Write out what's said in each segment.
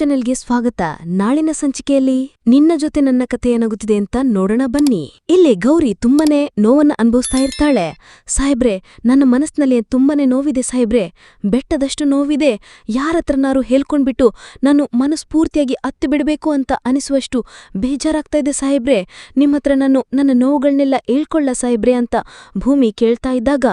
ಚಾನೆಲ್ಗೆ ಸ್ವಾಗತ. ನಾಳಿನ ಸಂಚಿಕೆಯಲ್ಲಿ ನಿನ್ನ ಜೊತೆ ನನ್ನ ಕಥೆ ಏನಾಗುತ್ತಿದೆ ಅಂತ ನೋಡೋಣ ಬನ್ನಿ. ಇಲ್ಲಿ ಗೌರಿ ತುಂಬಾನೇ ನೋವನ್ನ ಅನುಭವಿಸ್ತಾ ಇರ್ತಾಳೆ. ಸಾಹೇಬ್ರೆ, ನನ್ನ ಮನಸ್ಸಿನಲ್ಲಿ ತುಂಬಾನೇ ನೋವಿದೆ ಸಾಹೇಬ್ರೆ, ಬೆಟ್ಟದಷ್ಟು ನೋವಿದೆ. ಯಾರತ್ರನಾರು ಹೇಳ್ಕೊಂಡ್ಬಿಟ್ಟು ನಾನು ಮನಸ್ಫೂರ್ತಿಯಾಗಿ ಅತ್ತು ಬಿಡಬೇಕು ಅಂತ ಅನಿಸುವಷ್ಟು ಬೇಜಾರಾಗ್ತಾ ಇದೆ ಸಾಹೇಬ್ರೆ. ನಿಮ್ಮತ್ರ ನಾನು ನನ್ನ ನೋವುಗಳನ್ನೆಲ್ಲ ಹೇಳ್ಕೊಳ್ಳ ಸಾಹೇಬ್ರೆ ಅಂತ ಭೂಮಿ ಕೇಳ್ತಾ ಇದ್ದಾಗ,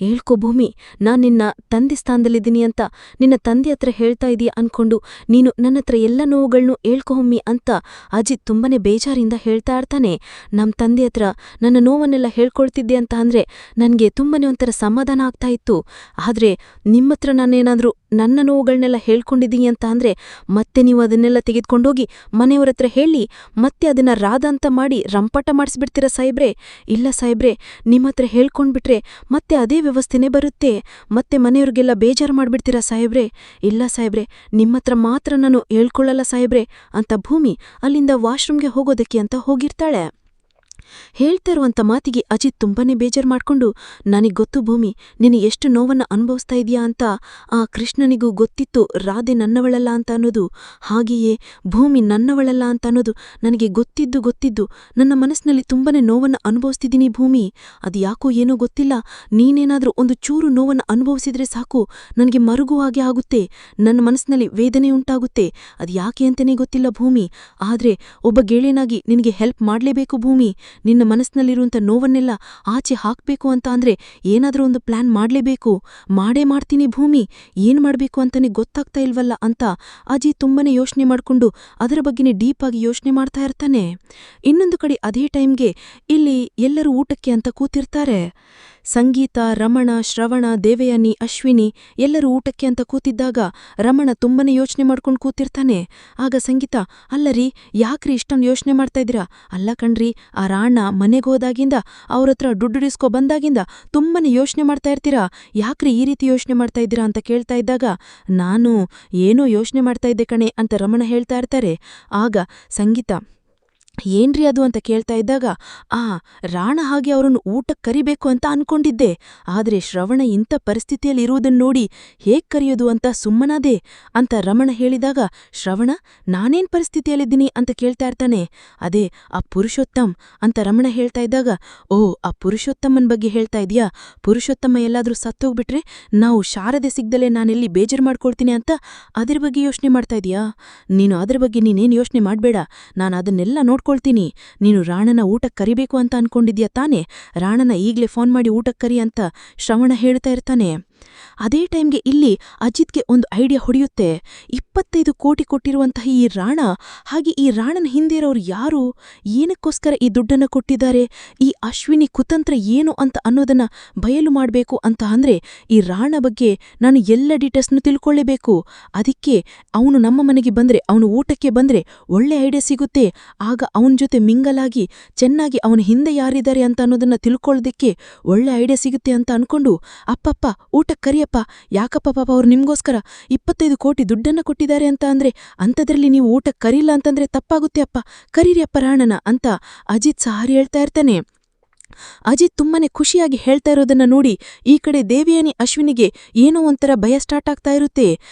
ಹೇಳ್ಕೊ ಭೂಮಿ, ನಾನ್ ನಿನ್ನ ತಂದೆ ಸ್ಥಾನದಲ್ಲಿದ್ದೀನಿ ಅಂತ ನಿನ್ನ ತಂದೆ ಹತ್ರ ಹೇಳ್ತಾ ಇದೀಯ ಅನ್ಕೊಂಡು ನೀನು ನನ್ನತ್ರ ಎಲ್ಲ ನೋವುಗಳ್ನೂ ಹೇಳ್ಕೊಮ್ಮಿ ಅಂತ ಅಜಿತ್ ತುಂಬಾನೇ ಬೇಜಾರಿಂದ ಹೇಳ್ತಾ ಇರ್ತಾನೆ. ನಮ್ ತಂದೆ ಹತ್ರ ನನ್ನ ನೋವನ್ನೆಲ್ಲ ಹೇಳ್ಕೊಳ್ತಿದ್ದೆ ಅಂತ ಅಂದ್ರೆ ನನ್ಗೆ ತುಂಬಾನೇ ಒಂಥರ ಸಮಾಧಾನ ಆಗ್ತಾ ಇತ್ತು. ಆದ್ರೆ ನಿಮ್ಮತ್ರ ನಾನೇನಾದ್ರೂ ನನ್ನ ನೋವುಗಳನ್ನೆಲ್ಲ ಹೇಳ್ಕೊಂಡಿದ್ದೀನಿ ಅಂತ ಅಂದ್ರೆ ಮತ್ತೆ ನೀವು ಅದನ್ನೆಲ್ಲ ತೆಗೆದುಕೊಂಡೋಗಿ ಮನೆಯವ್ರ ಹತ್ರ ಹೇಳಿ ಮತ್ತೆ ಅದನ್ನ ರಾಧ ಅಂತ ಮಾಡಿ ರಂಪಾಟ ಮಾಡಿಸ್ಬಿಡ್ತೀರ ಸಾಹೇಬ್ರೆ. ಇಲ್ಲ ಸಾಹೇಬ್ರೆ, ನಿಮ್ಮತ್ರ ಹೇಳ್ಕೊಂಡ್ಬಿಟ್ರೆ ಮತ್ತೆ ಅದೇ ವ್ಯವಸ್ಥೆನೇ ಬರುತ್ತೆ, ಮತ್ತೆ ಮನೆಯವ್ರಿಗೆಲ್ಲ ಬೇಜಾರು ಮಾಡ್ಬಿಡ್ತೀರಾ ಸಾಹೇಬ್ರೆ. ಇಲ್ಲ ಸಾಹೇಬ್ರೆ, ನಿಮ್ಮತ್ರ ಮಾತ್ರ ನಾನು ಹೇಳ್ಕೊಳ್ಳಲ್ಲ ಸಾಹೇಬ್ರೆ ಅಂತ ಭೂಮಿ ಅಲ್ಲಿಂದ ವಾಶ್ರೂಮ್ಗೆ ಹೋಗೋದಕ್ಕೆ ಅಂತ ಹೋಗಿರ್ತಾಳೆ. ಹೇಳ್ತಾ ಇರುವಂತ ಮಾತಿಗೆ ಅಜಿತ್ ತುಂಬಾನೇ ಬೇಜಾರು ಮಾಡ್ಕೊಂಡು, ನನಗ್ ಗೊತ್ತು ಭೂಮಿ, ನೀನು ಎಷ್ಟು ನೋವನ್ನ ಅನುಭವಿಸ್ತಾ ಇದೀಯಾ ಅಂತ. ಆ ಕೃಷ್ಣನಿಗೂ ಗೊತ್ತಿತ್ತು ರಾಧೆ ನನ್ನವಳಲ್ಲ ಅಂತ ಅನ್ನೋದು, ಹಾಗೆಯೇ ಭೂಮಿ ನನ್ನವಳಲ್ಲ ಅಂತ ಅನ್ನೋದು ನನಗೆ ಗೊತ್ತಿದ್ದು ನನ್ನ ಮನಸ್ಸಿನಲ್ಲಿ ತುಂಬಾನೇ ನೋವನ್ನ ಅನುಭವಿಸ್ತಿದ್ದೀನಿ ಭೂಮಿ. ಅದು ಯಾಕೋ ಏನೋ ಗೊತ್ತಿಲ್ಲ, ನೀನೇನಾದ್ರೂ ಒಂದು ಚೂರು ನೋವನ್ನ ಅನುಭವಿಸಿದ್ರೆ ಸಾಕು ನನಗೆ ಮರುಗುವ ಹಾಗೆ ಆಗುತ್ತೆ, ನನ್ನ ಮನಸ್ಸಿನಲ್ಲಿ ವೇದನೆ ಉಂಟಾಗುತ್ತೆ. ಅದು ಯಾಕೆ ಅಂತನೇ ಗೊತ್ತಿಲ್ಲ ಭೂಮಿ, ಆದ್ರೆ ಒಬ್ಬ ಗೆಳೆಯನಾಗಿ ನಿನಗೆ ಹೆಲ್ಪ್ ಮಾಡ್ಲೇಬೇಕು ಭೂಮಿ. ನಿನ್ನ ಮನಸ್ಸಿನಲ್ಲಿರುವಂಥ ನೋವನ್ನೆಲ್ಲ ಆಚೆ ಹಾಕ್ಬೇಕು ಅಂತ ಅಂದ್ರೆ ಏನಾದ್ರೂ ಒಂದು ಪ್ಲಾನ್ ಮಾಡ್ಲೇಬೇಕು. ಮಾಡೇ ಮಾಡ್ತೀನಿ ಭೂಮಿ, ಏನ್ ಮಾಡ್ಬೇಕು ಅಂತಾನೆ ಗೊತ್ತಾಗ್ತಾ ಇಲ್ವಲ್ಲ ಅಂತ ಅಜಿತ್ ತುಂಬಾನೇ ಯೋಚನೆ ಮಾಡ್ಕೊಂಡು ಅದರ ಬಗ್ಗೆನೇ ಡೀಪ್ ಆಗಿ ಯೋಚನೆ ಮಾಡ್ತಾ ಇರ್ತಾನೆ. ಇನ್ನೊಂದು ಕಡೆ ಅದೇ ಟೈಮ್ಗೆ ಇಲ್ಲಿ ಎಲ್ಲರೂ ಊಟಕ್ಕೆ ಅಂತ ಕೂತಿರ್ತಾರೆ. ಸಂಗೀತ, ರಮಣ, ಶ್ರವಣ, ದೇವಯಾನಿ, ಅಶ್ವಿನಿ ಎಲ್ಲರೂ ಊಟಕ್ಕೆ ಅಂತ ಕೂತಿದ್ದಾಗ ರಮಣ ತುಂಬಾನೇ ಯೋಚನೆ ಮಾಡ್ಕೊಂಡು ಕೂತಿರ್ತಾನೆ. ಆಗ ಸಂಗೀತ, ಅಲ್ಲರಿ, ಯಾಕ್ರಿ ಇಷ್ಟೊಂದು ಯೋಚನೆ ಮಾಡ್ತಾ ಇದ್ದೀರಾ? ಅಲ್ಲ ಕಣ್ರಿ, ಆ ರಾಣ ಮನೆಗೆ ಹೋದಾಗಿಂದ ಅವ್ರತ್ರ ದುಡ್ಡಿಸ್ಕೊ ಬಂದಾಗಿಂದ ತುಂಬಾನೇ ಯೋಚನೆ ಮಾಡ್ತಾ ಇರ್ತೀರಾ, ಯಾಕ್ರಿ ಈ ರೀತಿ ಯೋಚನೆ ಮಾಡ್ತಾ ಇದ್ದೀರಾ ಅಂತ ಕೇಳ್ತಾ ಇದ್ದಾಗ, ನಾನು ಏನೋ ಯೋಚನೆ ಮಾಡ್ತಾ ಇದ್ದೆ ಕಣೆ ಅಂತ ರಮಣ ಹೇಳ್ತಾ ಇರ್ತಾರೆ. ಆಗ ಸಂಗೀತ, ಏನ್ರಿ ಅದು ಅಂತ ಕೇಳ್ತಾ ಇದ್ದಾಗ, ರಾಣ ಹಾಗೆ ಅವರನ್ನು ಊಟಕ್ಕೆ ಕರಿಬೇಕು ಅಂತ ಅನ್ಕೊಂಡಿದ್ದೆ, ಆದ್ರೆ ಶ್ರವಣ ಇಂಥ ಪರಿಸ್ಥಿತಿಯಲ್ಲಿ ಇರುವುದನ್ನು ನೋಡಿ ಹೇಗ್ ಕರೆಯೋದು ಅಂತ ಸುಮ್ಮನಾದೆ ಅಂತ ರಮಣ ಹೇಳಿದಾಗ, ಶ್ರವಣ ನಾನೇನ್ ಪರಿಸ್ಥಿತಿಯಲ್ಲಿದ್ದೀನಿ ಅಂತ ಕೇಳ್ತಾ ಇರ್ತಾನೆ. ಅದೇ ಆ ಪುರುಷೋತ್ತಮ್ ಅಂತ ರಮಣ ಹೇಳ್ತಾ ಇದ್ದಾಗ, ಓ, ಆ ಪುರುಷೋತ್ತಮನ್ ಬಗ್ಗೆ ಹೇಳ್ತಾ ಇದೀಯಾ? ಪುರುಷೋತ್ತಮ ಎಲ್ಲಾದ್ರೂ ಸತ್ತೋಗ್ಬಿಟ್ರೆ ನಾವು ಶಾರದೆ ಸಿಗ್ದಲೆ ನಾನೆಲ್ಲಿ ಬೇಜಾರು ಮಾಡ್ಕೊಳ್ತೀನಿ ಅಂತ ಅದ್ರ ಬಗ್ಗೆ ಯೋಚನೆ ಮಾಡ್ತಾ ಇದೀಯಾ? ನೀನು ಅದ್ರ ಬಗ್ಗೆ ನೀನೇನ್ ಯೋಚನೆ ಮಾಡ್ಬೇಡ, ನಾನು ಅದನ್ನೆಲ್ಲ ನೋಡ್ಕೊಳ್ತೀನಿ. ನೀನು ರಾಣನ ಊಟಕ್ಕೆ ಕರಿಬೇಕು ಅಂತ ಅನ್ಕೊಂಡಿದ್ಯಾ ತಾನೆ? ರಾಣನ ಈಗ್ಲೇ ಫೋನ್ ಮಾಡಿ ಊಟಕ್ಕೆ ಕರಿ ಅಂತ ಶ್ರವಣ ಹೇಳ್ತಾ ಇರ್ತಾನೆ. ಅದೇ ಟೈಮ್ಗೆ ಇಲ್ಲಿ ಅಜಿತ್ಗೆ ಒಂದು ಐಡಿಯಾ ಹೊಡೆಯುತ್ತೆ. 25 ಕೋಟಿ ಕೊಟ್ಟಿರುವಂತಹ ಈ ರಾಣ, ಹಾಗೆ ಈ ರಾಣನ ಹಿಂದೆ ಇರೋರು ಯಾರು, ಏನಕ್ಕೋಸ್ಕರ ಈ ದುಡ್ಡನ್ನ ಕೊಟ್ಟಿದ್ದಾರೆ, ಈ ಅಶ್ವಿನಿ ಕುತಂತ್ರ ಏನು ಅಂತ ಅನ್ನೋದನ್ನ ಬಯಲು ಮಾಡಬೇಕು ಅಂತ ಅಂದ್ರೆ ಈ ರಾಣ ಬಗ್ಗೆ ನಾನು ಎಲ್ಲ ಡೀಟೇಲ್ಸ್ನು ತಿಳ್ಕೊಳ್ಳೇಬೇಕು. ಅದಕ್ಕೆ ಅವನು ನಮ್ಮ ಮನೆಗೆ ಬಂದ್ರೆ, ಅವನು ಊಟಕ್ಕೆ ಬಂದ್ರೆ ಒಳ್ಳೆ ಐಡಿಯಾ ಸಿಗುತ್ತೆ. ಆಗ ಅವನ ಜೊತೆ ಮಿಂಗಲಾಗಿ ಚೆನ್ನಾಗಿ ಅವನ ಹಿಂದೆ ಯಾರಿದ್ದಾರೆ ಅಂತ ಅನ್ನೋದನ್ನ ತಿಳ್ಕೊಳ್ಳೋದಕ್ಕೆ ಒಳ್ಳೆ ಐಡಿಯಾ ಸಿಗುತ್ತೆ ಅಂತ ಅನ್ಕೊಂಡು, ಅಪ್ಪಪ್ಪ ಊಟ ಕರಿಯಪ್ಪ, ಯಾಕಪ್ಪ ಪಾಪ ಅವ್ರು ನಿಮ್ಗೋಸ್ಕರ 25 ಕೋಟಿ ದುಡ್ಡನ್ನ ಕೊಟ್ಟಿದ್ದಾರೆ ಅಂತ ಅಂದ್ರೆ ಅಂಥದ್ರಲ್ಲಿ ನೀವು ಊಟ ಕರೀಲ್ಲ ಅಂತಂದ್ರೆ ತಪ್ಪಾಗುತ್ತೆ ಅಪ್ಪ, ಕರೀರಿ ಅಪ್ಪ ರಾಣನ ಅಂತ ಅಜಿತ್ ಸಹಾರಿ ಹೇಳ್ತಾ ಇರ್ತಾನೆ. ಅಜಿತ್ ತುಂಬಾನೇ ಖುಷಿಯಾಗಿ ಹೇಳ್ತಾ ಇರೋದನ್ನ ನೋಡಿ ಈ ಕಡೆ ದೇವಯಾನಿ ಅಶ್ವಿನಿಗೆ ಏನೋ ಒಂಥರ ಭಯ ಸ್ಟಾರ್ಟ್ ಆಗ್ತಾ ಇರುತ್ತೆ.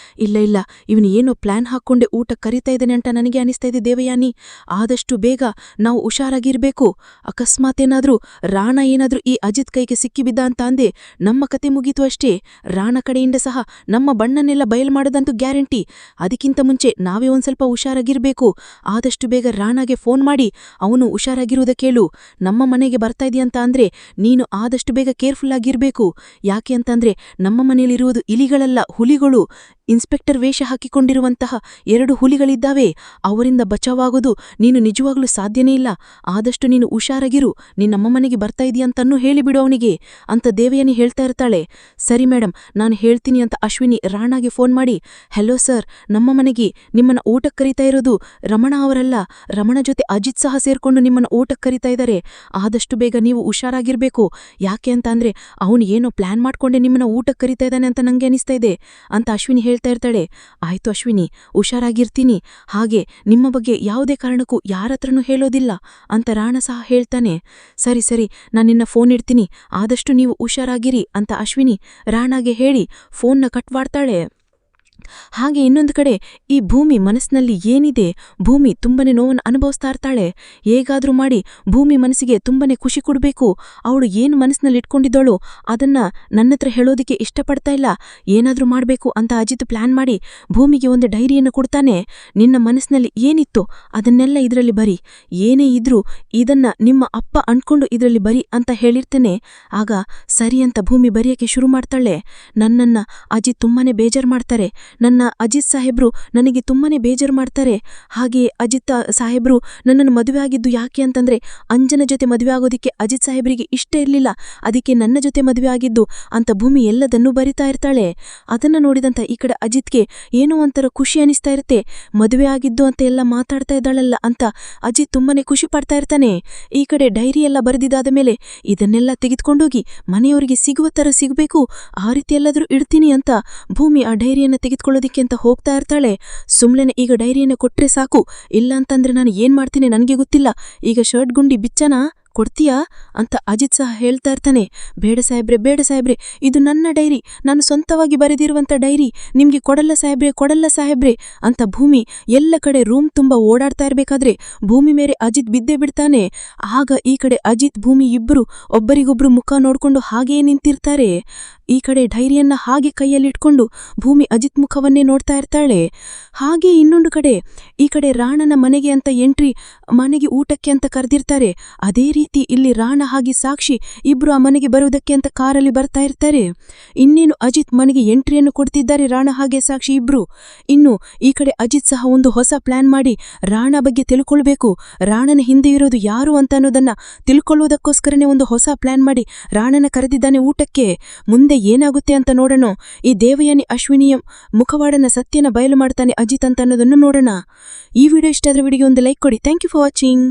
ಇಲ್ಲ, ಇವನು ಏನೋ ಪ್ಲಾನ್ ಹಾಕ್ಕೊಂಡೆ ಊಟ ಕರಿತಾ ಇದ್ದಾನೆ ಅಂತ ನನಗೆ ಅನಿಸ್ತಾ ಇದೆ ದೇವಯಾನಿ, ಆದಷ್ಟು ಬೇಗ ನಾವು ಹುಷಾರಾಗಿರ್ಬೇಕು. ಅಕಸ್ಮಾತ್ ಏನಾದ್ರೂ ರಾಣ ಏನಾದ್ರೂ ಈ ಅಜಿತ್ ಕೈಗೆ ಸಿಕ್ಕಿಬಿದ್ದ ಅಂತ ಅಂದೆ ನಮ್ಮ ಕತೆ ಮುಗೀತು ಅಷ್ಟೇ. ರಾಣ ಕಡೆಯಿಂದ ಸಹ ನಮ್ಮ ಬಣ್ಣನೆಲ್ಲ ಬಯಲು ಮಾಡೋದಂತೂ ಗ್ಯಾರಂಟಿ. ಅದಕ್ಕಿಂತ ಮುಂಚೆ ನಾವೇ ಒಂದ್ ಸ್ವಲ್ಪ ಹುಷಾರಾಗಿರ್ಬೇಕು. ಆದಷ್ಟು ಬೇಗ ರಾಣಾಗೆ ಫೋನ್ ಮಾಡಿ ಅವನು ಹುಷಾರಾಗಿರುವುದಕ್ಕೆ ಹೇಳು. ನಮ್ಮ ಮನೆಗೆ ಬರ್ತಾ ಇದೆಯಂತ ಅಂದ್ರೆ ನೀನು ಆದಷ್ಟು ಬೇಗ ಕೇರ್ಫುಲ್ ಆಗಿರ್ಬೇಕು. ಯಾಕೆ ಅಂತಂದ್ರೆ ನಮ್ಮ ಮನೆಯಲ್ಲಿರುವುದು ಇಲಿಗಳಲ್ಲ, ಹುಲಿಗಳು. ಇನ್ಸ್ಪೆಕ್ಟರ್ ವೇಷ ಹಾಕಿಕೊಂಡಿರುವಂತಹ 2 ಹುಲಿಗಳಿದ್ದಾವೆ, ಅವರಿಂದ ಬಚಾವಾಗೋದು ನೀನು ನಿಜವಾಗ್ಲೂ ಸಾಧ್ಯನೇ ಇಲ್ಲ. ಆದಷ್ಟು ನೀನು ಹುಷಾರಾಗಿರು, ನೀನಮ್ಮ ಮನೆಗೆ ಬರ್ತಾ ಇದೀಯಂತನ್ನೂ ಹೇಳಿಬಿಡು ಅವನಿಗೆ ಅಂತ ದೇವಯಾನಿ ಹೇಳ್ತಾ ಇರ್ತಾಳೆ. ಸರಿ ಮೇಡಮ್, ನಾನು ಹೇಳ್ತೀನಿ ಅಂತ ಅಶ್ವಿನಿ ರಾಣಾಗೆ ಫೋನ್ ಮಾಡಿ, ಹೆಲೋ ಸರ್, ನಮ್ಮ ಮನೆಗೆ ನಿಮ್ಮನ್ನ ಊಟಕ್ಕೆ ಕರೀತಾ ಇರೋದು ರಮಣ ಅವರಲ್ಲ, ರಮಣ ಜೊತೆ ಅಜಿತ್ ಸಹ ಸೇರ್ಕೊಂಡು ನಿಮ್ಮನ್ನ ಊಟಕ್ಕೆ ಕರೀತಾ ಇದ್ದಾರೆ. ಆದಷ್ಟು ಬೇಗ ನೀವು ಹುಷಾರಾಗಿರ್ಬೇಕು. ಯಾಕೆ ಅಂತ ಅಂದ್ರೆ ಅವನು ಏನೋ ಪ್ಲಾನ್ ಮಾಡ್ಕೊಂಡೆ ನಿಮ್ಮನ್ನ ಊಟಕ್ಕೆ ಕರೀತಾ ಇದ್ದಾನೆ ಅಂತ ನಂಗೆ ಅನಿಸ್ತಾ ಇದೆ ಅಂತ ಅಶ್ವಿನಿ ಹೇಳ್ತಾ ಇರ್ತಾಳೆ. ಆಯ್ತು ಅಶ್ವಿನಿ, ಹುಷಾರಾಗಿರ್ತೀನಿ, ಹಾಗೆ ನಿಮ್ಮ ಬಗ್ಗೆ ಯಾವುದೇ ಕಾರಣಕ್ಕೂ ಯಾರತ್ರನೂ ಹೇಳೋದಿಲ್ಲ ಅಂತ ರಾಣ ಸಹ ಹೇಳ್ತಾನೆ. ಸರಿ, ನಾನು ನಿನ್ನ ಫೋನ್ ಇಡ್ತೀನಿ, ಆದಷ್ಟು ನೀವು ಹುಷಾರಾಗಿರಿ ಅಂತ ಅಶ್ವಿನಿ ರಾಣಾಗೆ ಹೇಳಿ ಫೋನ್ನ ಕಟ್ ಮಾಡ್ತಾಳೆ. ಹಾಗೆ ಇನ್ನೊಂದು ಕಡೆ ಈ ಭೂಮಿ ಮನಸ್ಸಿನಲ್ಲಿ ಏನಿದೆ, ಭೂಮಿ ತುಂಬನೇ ನೋವನ್ನು ಅನುಭವಿಸ್ತಾ ಇರ್ತಾಳೆ. ಹೇಗಾದ್ರೂ ಮಾಡಿ ಭೂಮಿ ಮನಸ್ಸಿಗೆ ತುಂಬನೇ ಖುಷಿ ಕೊಡಬೇಕು, ಅವಳು ಏನು ಮನಸ್ಸಿನಲ್ಲಿ ಇಟ್ಕೊಂಡಿದ್ದವಳು ಅದನ್ನ ನನ್ನತ್ರ ಹೇಳೋದಿಕ್ಕೆ ಇಷ್ಟಪಡ್ತಾ ಇಲ್ಲ, ಏನಾದ್ರೂ ಮಾಡಬೇಕು ಅಂತ ಅಜಿತ್ ಪ್ಲಾನ್ ಮಾಡಿ ಭೂಮಿಗೆ ಒಂದು ಡೈರಿಯನ್ನು ಕೊಡ್ತಾನೆ. ನಿನ್ನ ಮನಸ್ಸಿನಲ್ಲಿ ಏನಿತ್ತು ಅದನ್ನೆಲ್ಲ ಇದರಲ್ಲಿ ಬರಿ, ಏನೇ ಇದ್ರೂ ಇದನ್ನ ನಿಮ್ಮ ಅಪ್ಪ ಅನ್ಕೊಂಡು ಇದರಲ್ಲಿ ಬರಿ ಅಂತ ಹೇಳಿರ್ತೇನೆ. ಆಗ ಸರಿ ಅಂತ ಭೂಮಿ ಬರೆಯಕ್ಕೆ ಶುರು ಮಾಡ್ತಾಳೆ. ನನ್ನನ್ನ ಅಜಿತ್ ತುಂಬಾನೇ ಬೇಜಾರು ಮಾಡ್ತಾರೆ, ನನ್ನ ಅಜಿತ್ ಸಾಹೇಬ್ರು ನನಗೆ ತುಂಬಾನೇ ಬೇಜಾರು ಮಾಡ್ತಾರೆ. ಹಾಗೆ ಅಜಿತ್ ಸಾಹೇಬ್ರು ನನ್ನನ್ನು ಮದುವೆ ಆಗಿದ್ದು ಯಾಕೆ ಅಂತಂದ್ರೆ ಅಂಜನ ಜೊತೆ ಮದುವೆ ಆಗೋದಿಕ್ಕೆ ಅಜಿತ್ ಸಾಹೇಬ್ರಿಗೆ ಇಷ್ಟ ಇರಲಿಲ್ಲ, ಅದಕ್ಕೆ ನನ್ನ ಜೊತೆ ಮದುವೆ ಆಗಿದ್ದು ಅಂತ ಭೂಮಿ ಎಲ್ಲದನ್ನೂ ಬರಿತಾ ಇರ್ತಾಳೆ. ಅದನ್ನ ನೋಡಿದಂತ ಈ ಕಡೆ ಅಜಿತ್ಗೆ ಏನೋ ಒಂಥರ ಖುಷಿ ಅನಿಸ್ತಾ ಇರುತ್ತೆ. ಮದುವೆ ಆಗಿದ್ದು ಅಂತ ಎಲ್ಲ ಮಾತಾಡ್ತಾ ಇದ್ದಾಳಲ್ಲ ಅಂತ ಅಜಿತ್ ತುಂಬಾನೇ ಖುಷಿ ಪಡ್ತಾ ಇರ್ತಾನೆ. ಈ ಕಡೆ ಡೈರಿ ಎಲ್ಲ ಬರೆದಿದ್ದಾದ ಮೇಲೆ ಇದನ್ನೆಲ್ಲ ತೆಗೆದುಕೊಂಡೋಗಿ ಮನೆಯವರಿಗೆ ಸಿಗುವ ತರ ಸಿಗಬೇಕು, ಆ ರೀತಿ ಎಲ್ಲಾದ್ರೂ ಇಡ್ತೀನಿ ಅಂತ ಭೂಮಿ ಆ ಡೈರಿಯನ್ನು ತೆಗೆದುಕೊಳ್ಳೋದಿಕ್ಕೆ ಅಂತ ಹೋಗ್ತಾ ಇರ್ತಾಳೆ. ಸುಮ್ನೆ ಈಗ ಡೈರಿಯನ್ನು ಕೊಟ್ರೆ ಸಾಕು, ಇಲ್ಲ ಅಂತಂದ್ರೆ ನಾನು ಏನ್ ಮಾಡ್ತೀನಿ ನನಗೆ ಗೊತ್ತಿಲ್ಲ, ಈಗ ಶರ್ಟ್ ಗುಂಡಿ ಬಿಚ್ಚನಾ ಕೊಡ್ತೀಯಾ ಅಂತ ಅಜಿತ್ ಸಹ ಹೇಳ್ತಾ ಇರ್ತಾನೆ. ಬೇಡ ಸಾಹೇಬ್ರೆ, ಇದು ನನ್ನ ಡೈರಿ, ನಾನು ಸ್ವಂತವಾಗಿ ಬರೆದಿರುವಂತ ಡೈರಿ, ನಿಮ್ಗೆ ಕೊಡಲ್ಲ ಸಾಹೇಬ್ರೆ ಅಂತ ಭೂಮಿ ಎಲ್ಲ ಕಡೆ ರೂಮ್ ತುಂಬ ಓಡಾಡ್ತಾ ಇರ್ಬೇಕಾದ್ರೆ ಭೂಮಿ ಮೇಲೆ ಅಜಿತ್ ಬಿದ್ದೇ ಬಿಡ್ತಾನೆ. ಆಗ ಈ ಕಡೆ ಅಜಿತ್ ಭೂಮಿ ಇಬ್ಬರು ಒಬ್ಬರಿಗೊಬ್ರು ಮುಖ ನೋಡ್ಕೊಂಡು ಹಾಗೆಯೇ ನಿಂತಿರ್ತಾರೆ. ಈ ಕಡೆ ಡೈರಿಯನ್ನ ಹಾಗೆ ಕೈಯಲ್ಲಿಟ್ಕೊಂಡು ಭೂಮಿ ಅಜಿತ್ ಮುಖವನ್ನೇ ನೋಡ್ತಾ ಇರ್ತಾಳೆ. ಹಾಗೆ ಇನ್ನೊಂದು ಕಡೆ ಈ ಕಡೆ ರಾಣನ ಮನೆಗೆ ಅಂತ ಮನೆಗೆ ಊಟಕ್ಕೆ ಅಂತ ಕರೆದಿರ್ತಾರೆ. ಅದೇ ರೀತಿ ಇಲ್ಲಿ ರಾಣ ಹಾಗೆ ಸಾಕ್ಷಿ ಇಬ್ರು ಆ ಮನೆಗೆ ಬರುವುದಕ್ಕೆ ಅಂತ ಕಾರಲ್ಲಿ ಬರ್ತಾ ಇರ್ತಾರೆ. ಇನ್ನೇನು ಅಜಿತ್ ಮನೆಗೆ ಎಂಟ್ರಿಯನ್ನು ಕೊಡ್ತಿದ್ದಾರೆ ರಾಣ ಹಾಗೆ ಸಾಕ್ಷಿ ಇಬ್ರು. ಇನ್ನು ಈ ಕಡೆ ಅಜಿತ್ ಸಹ ಒಂದು ಹೊಸ ಪ್ಲಾನ್ ಮಾಡಿ ರಾಣ ಬಗ್ಗೆ ತಿಳ್ಕೊಳ್ಬೇಕು, ರಾಣನ ಹಿಂದೆ ಇರೋದು ಯಾರು ಅಂತ ಅನ್ನೋದನ್ನ ತಿಳ್ಕೊಳ್ಳುವುದಕ್ಕೋಸ್ಕರನೇ ಒಂದು ಹೊಸ ಪ್ಲಾನ್ ಮಾಡಿ ರಾಣನ ಕರೆದಿದ್ದಾನೆ ಊಟಕ್ಕೆ. ಮುಂದೆ ಏನಾಗುತ್ತೆ ಅಂತ ನೋಡೋಣ. ಈ ದೇವಯಾನಿ ಅಶ್ವಿನಿಯ ಮುಖವಾಡನ ಸತ್ಯನ ಬಯಲು ಮಾಡ್ತಾನೆ ಅಜಿತ್ ಅಂತ ಅನ್ನೋದನ್ನು ನೋಡೋಣ. ಈ ವಿಡಿಯೋ ಇಷ್ಟ ಆದ್ರೆ ವಿಡಿಯೋಗೆ ಒಂದು ಲೈಕ್ ಕೊಡಿ. Thank you for watching.